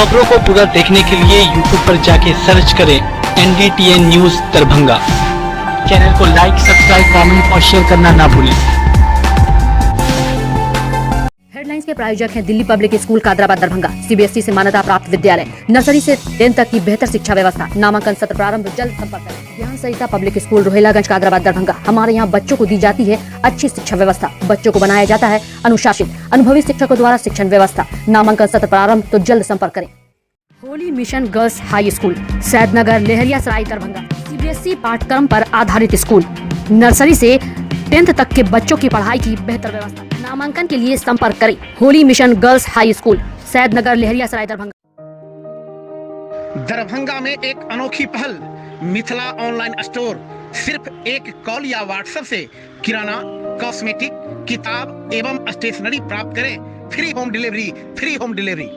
खबरों को पूरा देखने के लिए YouTube पर जाके सर्च करें NDTN न्यूज दरभंगा। चैनल को लाइक, सब्सक्राइब, कमेंट और शेयर करना ना भूलें। हेडलाइंस के प्रायोजक हैं Delhi public school Kadrabad Darbhanga, CBSE से मान्यता प्राप्त विद्यालय, नर्सरी से 10th तक की बेहतर शिक्षा व्यवस्था। नामांकन सत्र प्रारंभ, जल्द संपर्क करें। ज्ञान सहिता पब्लिक स्कूल रोहिलागंज कादराबाद दरभंगा। हमारे यहाँ बच्चों को दी जाती है अच्छी शिक्षा व्यवस्था, बच्चों को बनाया जाता है अनुशासित, अनुभवी शिक्षकों द्वारा शिक्षण व्यवस्था। नामांकन सत्र प्रारंभ, तो जल्द संपर्क करें। Holi mission girls high school, Saidnagar, Laheriasarai Darbhanga. CBSE पाठ्यक्रम पर आधारित स्कूल, नर्सरी से 10th तक के बच्चों की पढ़ाई की बेहतर व्यवस्था। नामांकन के लिए संपर्क करें। Holi mission girls high school, Saidnagar, Laheriasarai Darbhanga. Darbhanga में एक अनोखी पहल, मिथिला ऑनलाइन स्टोर। सिर्फ एक कॉल या व्हाट्सएप से किराना, कॉस्मेटिक, किताब एवं स्टेशनरी प्राप्त करें। Free home delivery.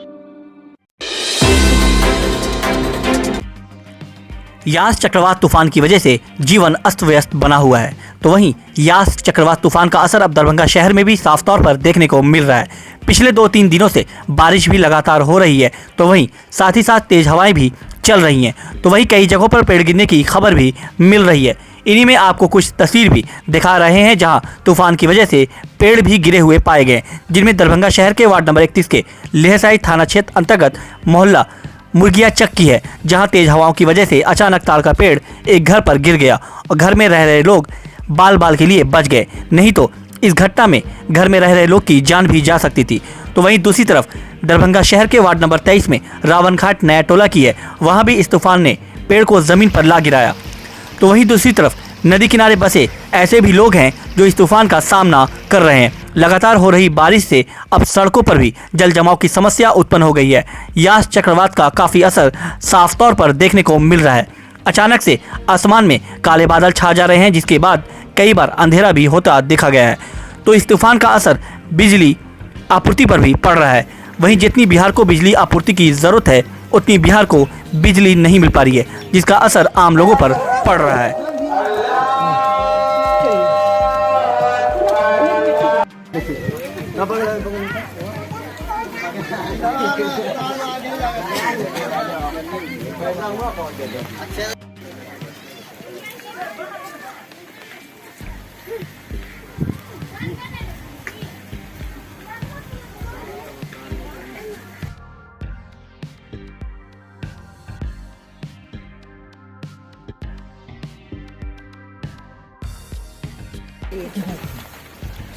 यास चक्रवात तूफान की वजह से जीवन अस्त व्यस्त बना हुआ है, तो वहीं यास चक्रवात तूफान का असर अब दरभंगा शहर में भी साफ तौर पर देखने को मिल रहा है। पिछले 2-3 दिनों से बारिश भी लगातार हो रही है, तो वहीं साथ ही साथ तेज हवाएं भी चल रही हैं, तो वहीं कई जगहों पर पेड़ गिरने की खबर भी मिल रही है। इन्हीं में आपको कुछ तस्वीर भी दिखा रहे हैं जहां तूफान की वजह से पेड़ भी गिरे हुए पाए गए, जिनमें दरभंगा शहर के वार्ड नंबर 31 के लेहसाई थाना क्षेत्र अंतर्गत मोहल्ला मुर्गिया चक्की है, जहां तेज हवाओं की वजह से अचानक ताड़ का पेड़ एक घर पर गिर गया और घर में रह रहे लोग बाल के लिए बच गए, नहीं तो इस घटना में घर में रह रहे लोग की जान भी जा सकती थी। तो वहीं दूसरी तरफ दरभंगा शहर के वार्ड नंबर 23 में रावणघाट नया टोला की है, वहां भी इस तूफान ने पेड़ को जमीन पर ला गिराया। तो वहीं दूसरी तरफ नदी किनारे बसे ऐसे भी लोग हैं जो इस तूफान का सामना कर रहे हैं। लगातार हो रही बारिश से अब सड़कों पर भी जल जमाव की समस्या उत्पन्न हो गई है। यास चक्रवात का काफ़ी असर साफ तौर पर देखने को मिल रहा है। अचानक से आसमान में काले बादल छा जा रहे हैं, जिसके बाद कई बार अंधेरा भी होता देखा गया है। तो इस तूफान का असर बिजली आपूर्ति पर भी पड़ रहा है। वहीं जितनी बिहार को बिजली आपूर्ति की ज़रूरत है, उतनी बिहार को बिजली नहीं मिल पा रही है, जिसका असर आम लोगों पर पड़ रहा है।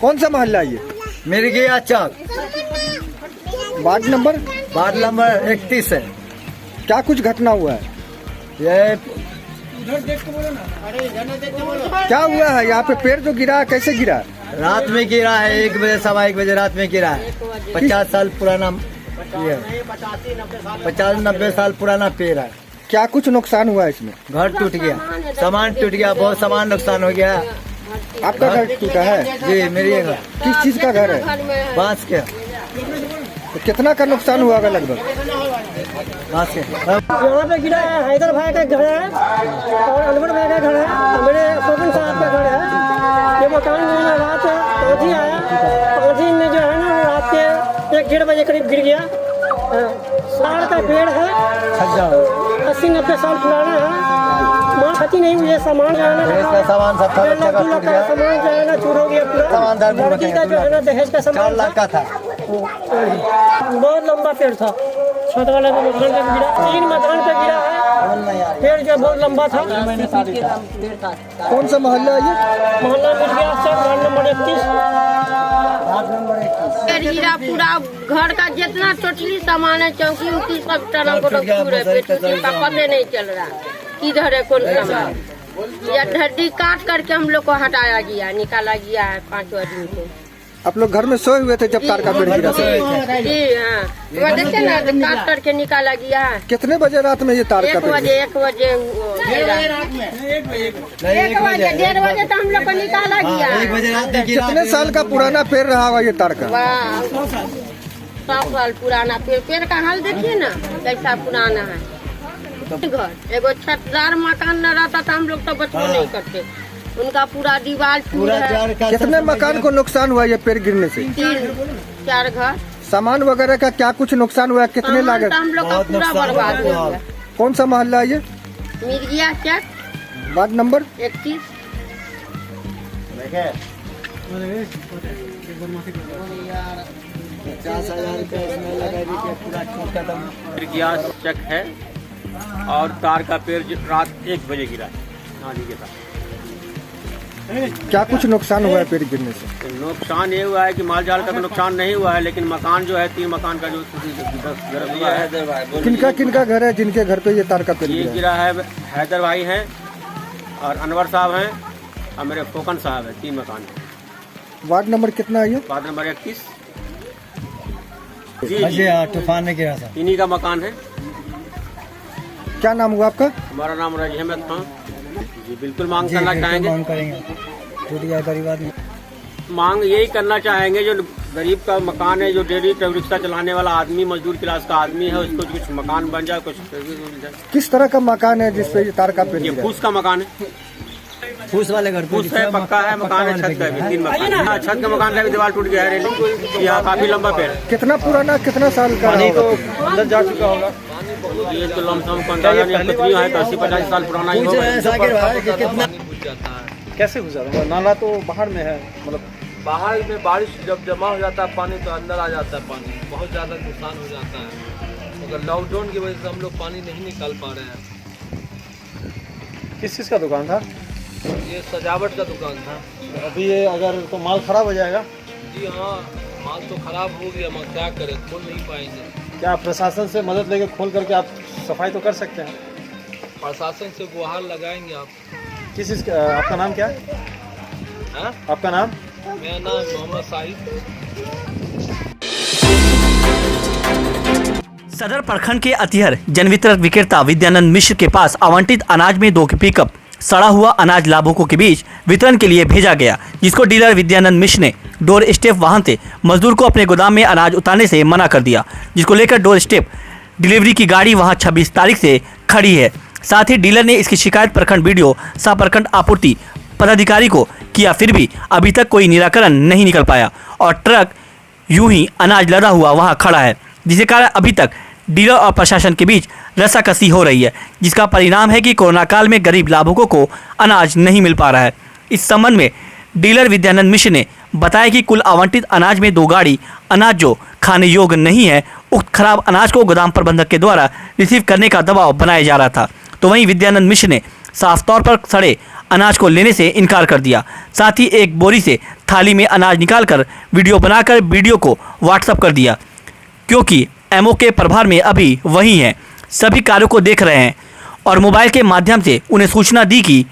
कौन सा मोहल्ला ये? मेरे गया चौक, वार्ड नंबर 31 है। क्या कुछ घटना हुआ है? ये क्या हुआ है? यहाँ पे पेड़ जो गिरा है, कैसे गिरा? रात में गिरा है, 1 बजे, 1:15 बजे रात में गिरा है। 50 साल पुराना, 50-90 साल पुराना पेड़ है। क्या कुछ नुकसान हुआ है इसमें? घर टूट गया, सामान टूट गया, बहुत सामान नुकसान हो गया। आपका घर टूटा है? जी, मेरे घर। किस चीज का घर है? बांस के। तो कितना का नुकसान हुआ होगा लगभग? बांस के। यहाँ पे गिरा है, हैदर भाई का घर है और अनवर भाई का घर है और मेरे सोबन साहब का घर है। ये मकान में रात पाँची आया, पाँची में जो है ना रात के 1-1:30 बजे करीब गिर गया। साड़ का पेड़ है, 80-90 साल पुराना है। माँ खती नहीं हुई है, सामान जो है ना, सामान सब सामान जो है ना चूर हो गया पूरा। लड़की का जो है ना दहेज का सामान 4 लाख का था। बहुत लंबा पेड़ था, छत वाला मकान पे गिरा, 3 मकान पे गिरा है। पेड़ जो बहुत लंबा था। कौन सा मोहल्ला है ये? मोहल्ला मुर्गिया चौक, वार्ड नंबर 31। गिरा पूरा घर का जितना टोटली सामान है, चौकी उकी सब टना को पता नहीं चल रहा किधर है कौन सामान। या हड्डी काट करके हम लोग को हटाया गया, निकाला गया है 5 आदमी को। आप लोग घर में सोए हुए थे जब तार का पेड़ गिरा? जी हाँ, वो देखते ना, काट करके निकाला गया है। कितने बजे रात में ये तार का पेड़? 1 बजे 1:30 बजे तो हम लोग को निकाला गया। 1 बजे रात में गिरा। कितने साल का पुराना पेड़ रहा होगा ये तार का? 100 साल पुराना पेड़ का हाल देखिए ना कैसा पुराना है। घर एगो छतदार मकान न रहता था, हम लोग तो बचो नहीं करते। उनका पूरा दीवार पूरा है। कितने मकान को नुकसान हुआ ये पेड़ गिरने से? 3-4 घर। सामान वगैरह का क्या कुछ नुकसान हुआ है? कितने सामान लागत? तो हम लोग का बहुत पूरा नुकसान बर्बाद हो हुआ। गया। कौन सा मोहल्ला है ये? मिर्गिया चक वार्ड नंबर? 31। पूरा छूट खत्म। गैस चक है और तार का पेड़ रात 1 बजे गिरा आंधी के साथ। क्या कुछ नुकसान हुआ है पेड़ गिरने से? तो नुकसान ये हुआ है कि माल जाल का तो नुकसान नहीं हुआ है, लेकिन मकान जो है 3 मकान का जो गिरा हुआ है। किनका घर है जिनके घर पे ये तार का पेड़ ये गिरा है? गिरा है हैदर भाई हैं और अनवर साहब हैं और मेरे फोकन साहब हैं। 3 मकान है। वार्ड नंबर कितना है ये? Ward number 31। जी हाँ, तूफान में गिरा था। इन्हीं का मकान है। क्या नाम हुआ आपका? हमारा नाम रजी अहमद खान। जी बिल्कुल मांग करना चाहेंगे। मांग करेंगे, टूट गया गरीब आदमी। मांग यही करना चाहेंगे जो गरीब का मकान है, जो डेली रिक्शा चलाने वाला आदमी, मजदूर क्लास का आदमी है, उसको कुछ मकान बन जाए, कुछ मिल जाए। किस तरह का मकान है जिसपे ये तार का पेड़ ये गिरा है? फूस का मकान है। फूस वाले घर फूस है, पक्का है मकान है, छत का भी 3 मकान है। हाँ, छत का मकान का भी दीवार टूट गया है। रेलिंग यहाँ काफी लंबा पेड़ है। कितना पुराना, कितना साल का होगा? अंदर जा चुका होगा। ये तो लमसम को अंदाजा नहीं, कितनी है, 80-50 साल पुराना ही होगा। साकिर भाई कि कितना कैसे गुजरा? नाला तो बाहर में है, मतलब बाहर में बारिश जब जमा हो जाता है पानी तो अंदर आ जाता है पानी, बहुत ज़्यादा नुकसान हो जाता है। मगर लॉकडाउन की वजह से हम लोग पानी नहीं निकाल पा रहे हैं। किस चीज़ का दुकान था? ये सजावट का दुकान था। अभी ये अगर तो माल खराब हो जाएगा। जी हाँ, माल तो खराब हो गया, मगर क्या करें, खोल नहीं पाएंगे। क्या प्रशासन से मदद लेके खोल करके आप सफाई तो कर सकते हैं? प्रशासन से गुहार लगाएंगे आप। किस चीज़ का? आपका नाम क्या है? हाँ, आपका नाम? मेरा नाम मोहम्मद साहिब। सदर प्रखंड के अतिहर जनवितरक विक्रेता विद्यानंद मिश्र के पास आवंटित अनाज में 2 पिकअप सड़ा हुआ अनाज लाभुकों के बीच वितरण के लिए भेजा गया, जिसको डीलर विद्यानंद मिश्र ने डोर स्टेप वाहन से मजदूर को अपने गोदाम में अनाज उतारने से मना कर दिया, जिसको लेकर डोर स्टेप डिलीवरी की गाड़ी वहां 26 तारीख से खड़ी है। साथ ही डीलर ने इसकी शिकायत प्रखंड बीडीओ सह प्रखंड आपूर्ति पदाधिकारी को किया, फिर भी अभी तक कोई निराकरण नहीं निकल पाया और ट्रक यूं ही अनाज लदा हुआ वहां खड़ा है, जिसके कारण अभी तक डीलर और प्रशासन के बीच रस्साकसी हो रही है, जिसका परिणाम है कि कोरोना काल में गरीब लाभुकों को अनाज नहीं मिल पा रहा है। इस संबंध में डीलर विद्यानंद मिश्र ने बताया कि कुल आवंटित अनाज में 2 गाड़ी अनाज जो खाने योग्य नहीं है, उक्त खराब अनाज को गोदाम प्रबंधक के द्वारा रिसीव करने का दबाव बनाया जा रहा था। तो वहीं विद्यानंद मिश्र ने साफ तौर पर सड़े अनाज को लेने से इनकार कर दिया। साथ ही एक बोरी से थाली में अनाज निकालकर वीडियो बनाकर वीडियो को व्हाट्सएप कर दिया, क्योंकि एमओ के प्रभार में अभी वही हैं, सभी कार्यों को देख रहे हैं और मोबाइल के माध्यम से उन्हें सूचना दी कि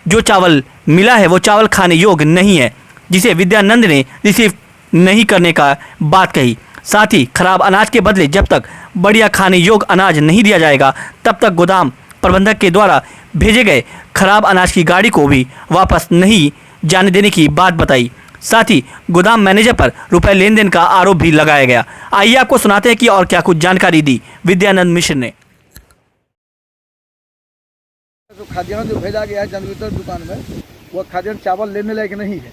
जो चावल मिला है वो चावल खाने योग्य नहीं है, जिसे विद्यानंद ने रिसीव नहीं करने का बात कही। साथ ही खराब अनाज के बदले जब तक बढ़िया खाने योग्य अनाज नहीं दिया जाएगा, तब तक गोदाम प्रबंधक के द्वारा भेजे गए खराब अनाज की गाड़ी को भी वापस नहीं जाने देने की बात बताई। साथ ही गोदाम मैनेजर पर रुपए लेन देन का आरोप भी लगाया गया। आइए आपको सुनाते हैं कि और क्या कुछ जानकारी दी विद्यानंद मिश्र ने। जो खाद्यान्न जो भेजा गया है जनवितरण दुकान में, वो खाद्यान्न चावल लेने लायक नहीं है।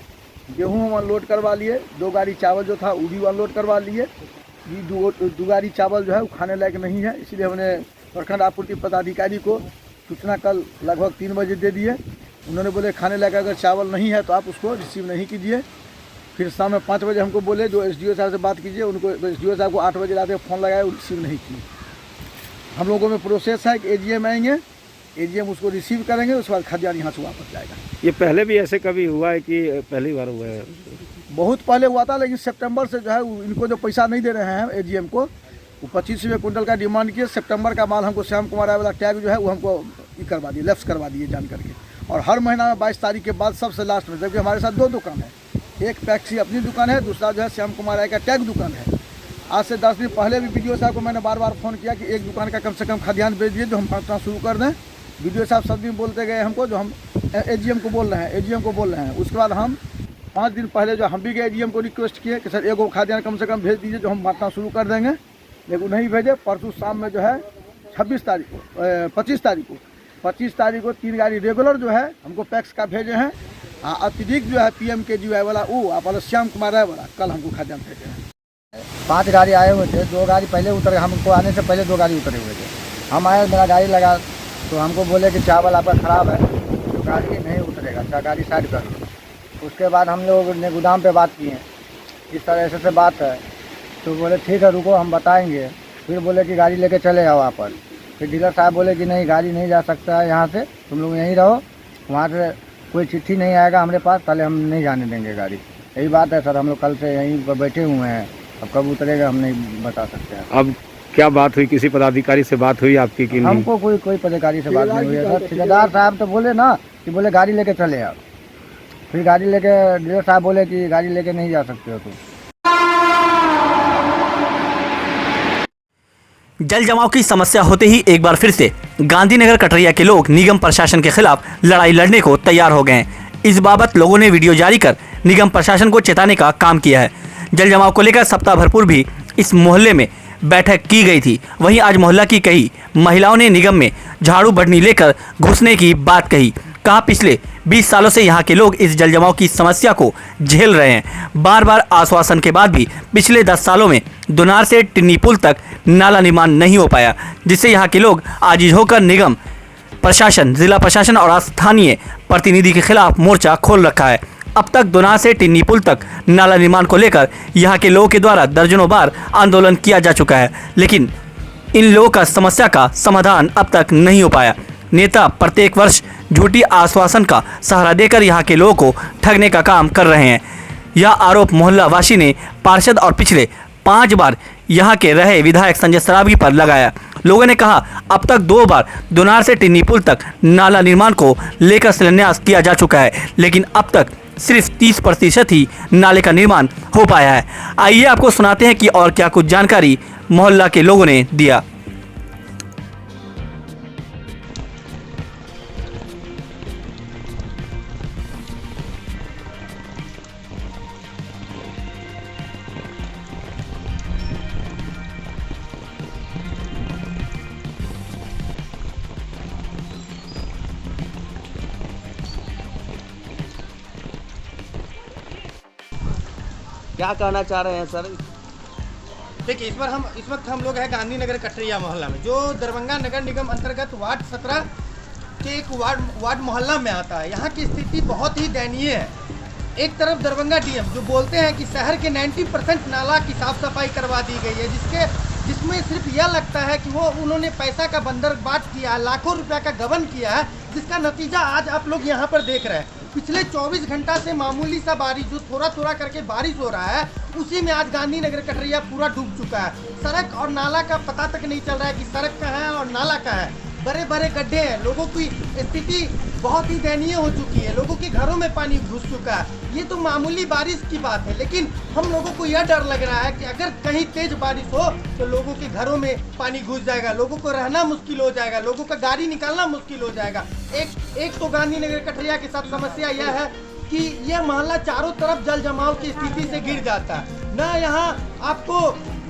गेहूँ हम अनलोड करवा लिए, 2 गाड़ी चावल जो था वो भी अनलोड करवा लिए। ये 2 गाड़ी चावल जो है वो खाने लायक नहीं है, इसलिए हमने प्रखंड आपूर्ति पदाधिकारी को सूचना कल लगभग 3 बजे दे दिए। उन्होंने बोले खाने लायक अगर चावल नहीं है तो आप उसको रिसीव नहीं कीजिए। फिर शाम में 5 बजे हमको बोले जो एसडीओ साहब से बात कीजिए, उनको एसडीओ साहब को 8 बजे रात में फ़ोन लगाया, वो रिसीव नहीं किए। हम लोगों में प्रोसेस है कि एजीएम आएंगे, एजीएम उसको रिसीव करेंगे, उसके बाद खाद्यान्न यहाँ से वापस जाएगा। ये पहले भी ऐसे कभी हुआ है कि पहली बार हुआ है? बहुत पहले हुआ था, लेकिन सितंबर से जो है इनको जो पैसा नहीं दे रहे हैं एजीएम को, वो 25 रुपये कुंटल का डिमांड किए। सितंबर का माल हमको श्याम कुमार राय वाला टैग जो है वो हमको करवा दिए, लेफ्ट करवा दिए जान करके। और हर महीना में 22 तारीख के बाद सबसे लास्ट में, जबकि हमारे साथ 2 दुकान है, एक पैक्सी अपनी दुकान है, दूसरा जो है श्याम कुमार राय का टैग दुकान है। आज से 10 दिन पहले भी बीडीओ साहब को मैंने बार फ़ोन किया कि एक दुकान का कम से कम खाद्यान्न भेज दिए जो हम बांटना शुरू कर दें। बीडीओ साहब सब दिन बोलते गए हमको, जो हम एजीएम को बोल रहे हैं, एजीएम को बोल रहे हैं। उसके बाद हम 5 दिन पहले जो हम भी गए एजीएम को रिक्वेस्ट किए कि सर एक खाद्यान्न कम से कम भेज दीजिए जो हम बांटना शुरू कर देंगे, लेकिन नहीं भेजे। परसों शाम में जो है 25 तारीख को 3 गाड़ी रेगुलर जो है हमको पैक्स का भेजे हैं। अतिरिक्त जो है PMKGY वाला वो आप वाला श्याम कुमार राय वाला कल हमको खाद्यान्न भेजे हैं। 5 गाड़ी आए हुए थे, 2 गाड़ी पहले उतरे, हमको आने से पहले 2 गाड़ी उतरे हुए थे। हम आए, मेरा गाड़ी लगा तो हमको बोले कि चावल आपका ख़राब है, तो गाड़ी नहीं उतरेगा, अच्छा गाड़ी साइड कर लो। उसके बाद हम लोग ने गोदाम पे बात किए, इस तरह ऐसे बात है, तो बोले ठीक है रुको हम बताएंगे। फिर बोले कि गाड़ी लेके चले आओ वहाँ पर। फिर डीलर साहब बोले कि नहीं गाड़ी नहीं जा सकता है यहाँ से, तुम लोग यहीं रहो, वहाँ से कोई चिट्ठी नहीं आएगा हमारे पास, पहले हम नहीं जाने देंगे गाड़ी। यही बात है सर, हम लोग कल से यहीं पर बैठे हुए हैं, अब कब उतरेगा हम नहीं बता सकते हैं। अब क्या बात हुई, किसी पदाधिकारी से बात हुई आपकी कि नहीं? हमको कोई पदाधिकारी से बात नहीं हुई है सर। ठेकेदार साहब तो बोले ना कि बोले गाड़ी लेके चले आओ, फिर गाड़ी लेके डीलर साहब बोले कि गाड़ी लेके नहीं जा सकते हो तुम। जल जमाव की समस्या होते ही एक बार फिर से गांधीनगर कटरिया के लोग निगम प्रशासन के खिलाफ लड़ाई लड़ने को तैयार हो गए। इस बाबत लोगों ने वीडियो जारी कर निगम प्रशासन को चेताने का काम किया है। जल जमाव को लेकर सप्ताह भरपूर भी इस मोहल्ले में बैठक की गई थी। वहीं आज मोहल्ला की कई महिलाओं ने निगम में झाड़ू बढ़नी लेकर घुसने की बात कही। कहा पिछले 20 सालों से यहाँ के लोग इस जल जमाव की समस्या को झेल रहे हैं। बार बार आश्वासन के बाद भी पिछले 10 सालों में दुनार से टिन्नी पुल तक नाला निर्माण नहीं हो पाया, जिससे यहाँ के लोग आजिज होकर निगम प्रशासन, जिला प्रशासन और स्थानीय प्रतिनिधि के खिलाफ मोर्चा खोल रखा है। अब तक दुनार से टिन्नी पुल तक नाला निर्माण को लेकर यहाँ के लोगों के द्वारा दर्जनों बार आंदोलन किया जा चुका है, लेकिन इन लोगों का समस्या का समाधान अब तक नहीं हो पाया। नेता प्रत्येक वर्ष झूठी आश्वासन का सहारा देकर यहाँ के लोगों को ठगने का काम कर रहे हैं। यह आरोप मोहल्ला वासी ने पार्षद और पिछले 5 बार यहाँ के रहे विधायक संजय सरावगी पर लगाया। लोगों ने कहा अब तक 2 बार दुनार से टिन्नी पुल तक नाला निर्माण को लेकर शिलान्यास किया जा चुका है, लेकिन अब तक सिर्फ 30% ही नाले का निर्माण हो पाया है। आइए आपको सुनाते हैं कि और क्या कुछ जानकारी मोहल्ला के लोगों ने दिया। क्या कहना चाह रहे हैं सर? देखिए इस वक्त हम लोग हैं गांधीनगर कटरिया मोहल्ला में, जो दरभंगा नगर निगम अंतर्गत वार्ड 17 के एक वार्ड मोहल्ला में आता है। यहाँ की स्थिति बहुत ही दयनीय है। एक तरफ दरभंगा डीएम जो बोलते हैं कि शहर के 90% नाला की साफ सफाई करवा दी गई है, जिसमें सिर्फ यह लगता है कि उन्होंने पैसा का बंदरबाट किया है, लाखों रुपया का गबन किया है, जिसका नतीजा आज आप लोग यहाँ पर देख रहे हैं। पिछले 24 घंटा से मामूली सा बारिश, जो थोड़ा थोड़ा करके बारिश हो रहा है, उसी में आज गांधीनगर कटरिया पूरा डूब चुका है। सड़क और नाला का पता तक नहीं चल रहा है कि सड़क कहाँ है और नाला कहाँ है। बड़े बड़े गड्ढे हैं, लोगों की स्थिति बहुत ही दयनीय हो चुकी है, लोगों के घरों में पानी घुस चुका है। ये तो मामूली बारिश की बात है, लेकिन हम लोगों को यह डर लग रहा है कि अगर कहीं तेज बारिश हो तो लोगों के घरों में पानी घुस जाएगा, लोगों को रहना मुश्किल हो जाएगा, लोगों का गाड़ी निकालना मुश्किल हो जाएगा। एक तो गांधीनगर कटरिया के साथ समस्या यह है कि यह मोहल्ला चारों तरफ जल जमाव की स्थिति से घिर जाता है। ना यहाँ आपको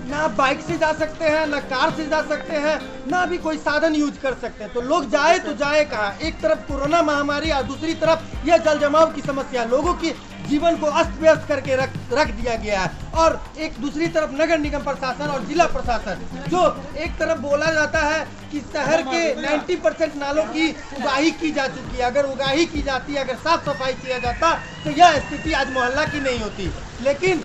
ना बाइक से जा सकते हैं, ना कार से जा सकते हैं, ना भी कोई साधन यूज कर सकते हैं। तो लोग जाए तो जाए कहाँ? एक तरफ कोरोना महामारी और दूसरी तरफ यह जल जमाव की समस्या लोगों की जीवन को अस्त व्यस्त करके रख दिया गया है। और एक दूसरी तरफ नगर निगम प्रशासन और जिला प्रशासन, जो एक तरफ बोला जाता है कि शहर के 90% नालों की उगाही की जा चुकी है। अगर उगाही की जाती, अगर साफ सफाई किया जाता तो यह स्थिति आज मोहल्ला की नहीं होती। लेकिन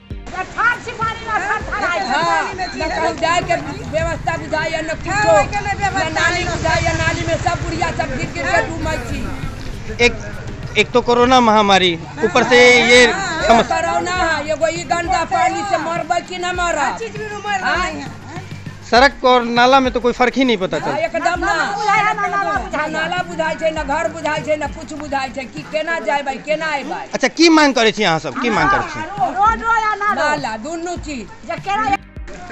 व्यवस्था बुझाइए न कुछो, नाली बुझाइए, नाली में सब बुढ़िया सब गिर के डूबै छी। एक तो कोरोना महामारी, ऊपर से ये कोरोना है, एगो ई गंदा पानी से मरबै कि न मरब? सड़क और नाला में तो कोई फर्क ही नहीं पता चलता। एकदम ना नाला बुझाई छै, न घर बुझाई छै, न कुछ बुझाई छै कि केना जाइबै केना अइबै। अच्छा, की मांग करे छी अहाँ सब? की मांग करे छी? नाला दुनू चीज।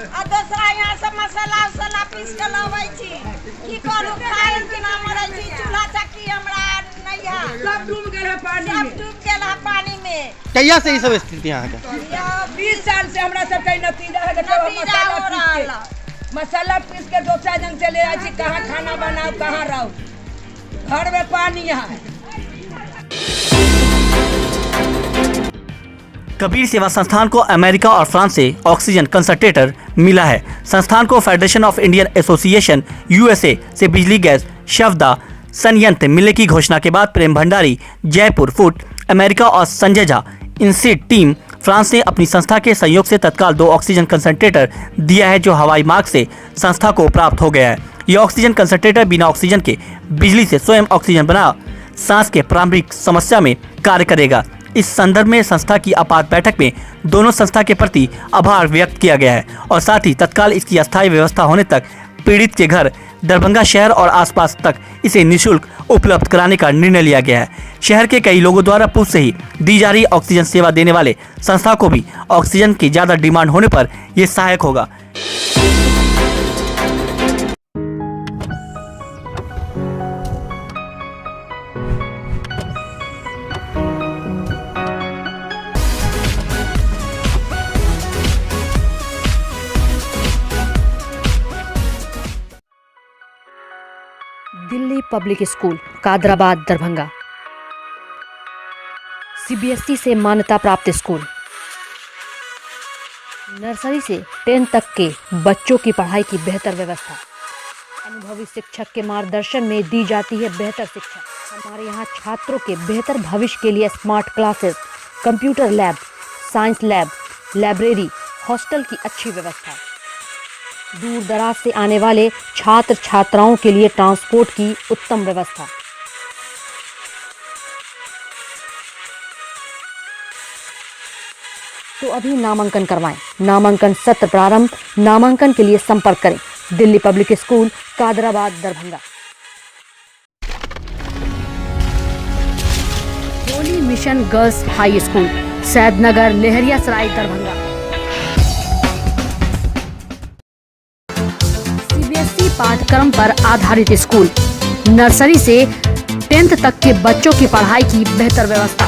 आ दूसरा यहाँ से मसाला उसाला पीस के लाबै छी, की करू? खाए के ना मरै छी, चूल्हा चक्की हमरा नहीं है, सब डूब गेल है पानी में, सब डूब गेल है पानी में। कहिया से ई सब स्थिति यहाँ के? 20 साल से हमरा सब के नतीजा है। मसाला पीस के दोसरा जंग से ले आई छी, कहाँ खाना बनाओ, कहाँ रहो, घर में पानी है। कबीर सेवा संस्थान को अमेरिका और फ्रांस से ऑक्सीजन कंसंट्रेटर मिला है। संस्थान को federation of Indian association USA से बिजली गैस शवदा संयंत्र मिलने की घोषणा के बाद प्रेम भंडारी, जयपुर फूड, अमेरिका और Sanjay Jha INSEAD team France ने अपनी संस्था के सहयोग से तत्काल 2 ऑक्सीजन कंसंट्रेटर दिया है, जो हवाई मार्ग से संस्था को प्राप्त हो गया है। यह ऑक्सीजन कंसंट्रेटर बिना ऑक्सीजन के बिजली से स्वयं ऑक्सीजन बना सांस के प्रारंभिक समस्या में कार्य करेगा। इस संदर्भ में संस्था की आपात बैठक में दोनों संस्था के प्रति आभार व्यक्त किया गया है और साथ ही तत्काल इसकी अस्थायी व्यवस्था होने तक पीड़ित के घर दरभंगा शहर और आसपास तक इसे निःशुल्क उपलब्ध कराने का निर्णय लिया गया है। शहर के कई लोगों द्वारा पूर्व से ही दी जा रही ऑक्सीजन सेवा देने वाले संस्था को भी ऑक्सीजन की ज्यादा डिमांड होने पर यह सहायक होगा। Delhi public school Kadrabad Darbhanga CBSE से मान्यता प्राप्त स्कूल। नर्सरी से 10 तक के बच्चों की पढ़ाई की बेहतर व्यवस्था। अनुभवी शिक्षक के मार्गदर्शन में दी जाती है बेहतर शिक्षा। हमारे यहाँ छात्रों के बेहतर भविष्य के लिए smart classes, computer lab, science lab, library, hostel की अच्छी व्यवस्था। दूर दराज से आने वाले छात्र छात्राओं के लिए ट्रांसपोर्ट की उत्तम व्यवस्था। तो अभी नामांकन करवाएं। नामांकन सत्र प्रारंभ। नामांकन के लिए संपर्क करें Delhi public school Kadrabad Darbhanga. Holy mission girls high school Saidnagar Laheriasarai Darbhanga. CBSE पाठ्यक्रम पर आधारित स्कूल। नर्सरी से 10th तक के बच्चों की पढ़ाई की बेहतर व्यवस्था।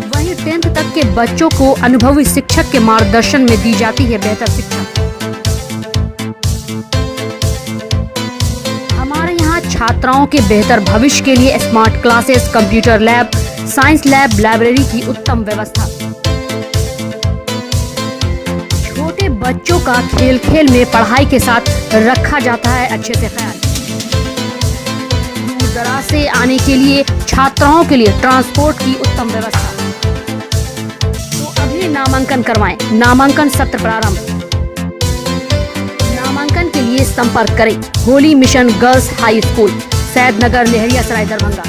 वहीं 10th तक के बच्चों को अनुभवी शिक्षक के मार्गदर्शन में दी जाती है बेहतर शिक्षा। हमारे यहाँ छात्राओं के बेहतर भविष्य के लिए smart classes, computer lab, science lab, library की उत्तम व्यवस्था। छोटे बच्चों का खेल खेल में पढ़ाई के साथ रखा जाता है अच्छे से ख्याल। दूर दराज से आने के लिए छात्राओं के लिए ट्रांसपोर्ट की उत्तम व्यवस्था। तो अभी नामांकन करवाएं। नामांकन सत्र प्रारंभ। नामांकन के लिए संपर्क करें Holi mission girls high school Saidnagar Laheriasarai Darbhanga.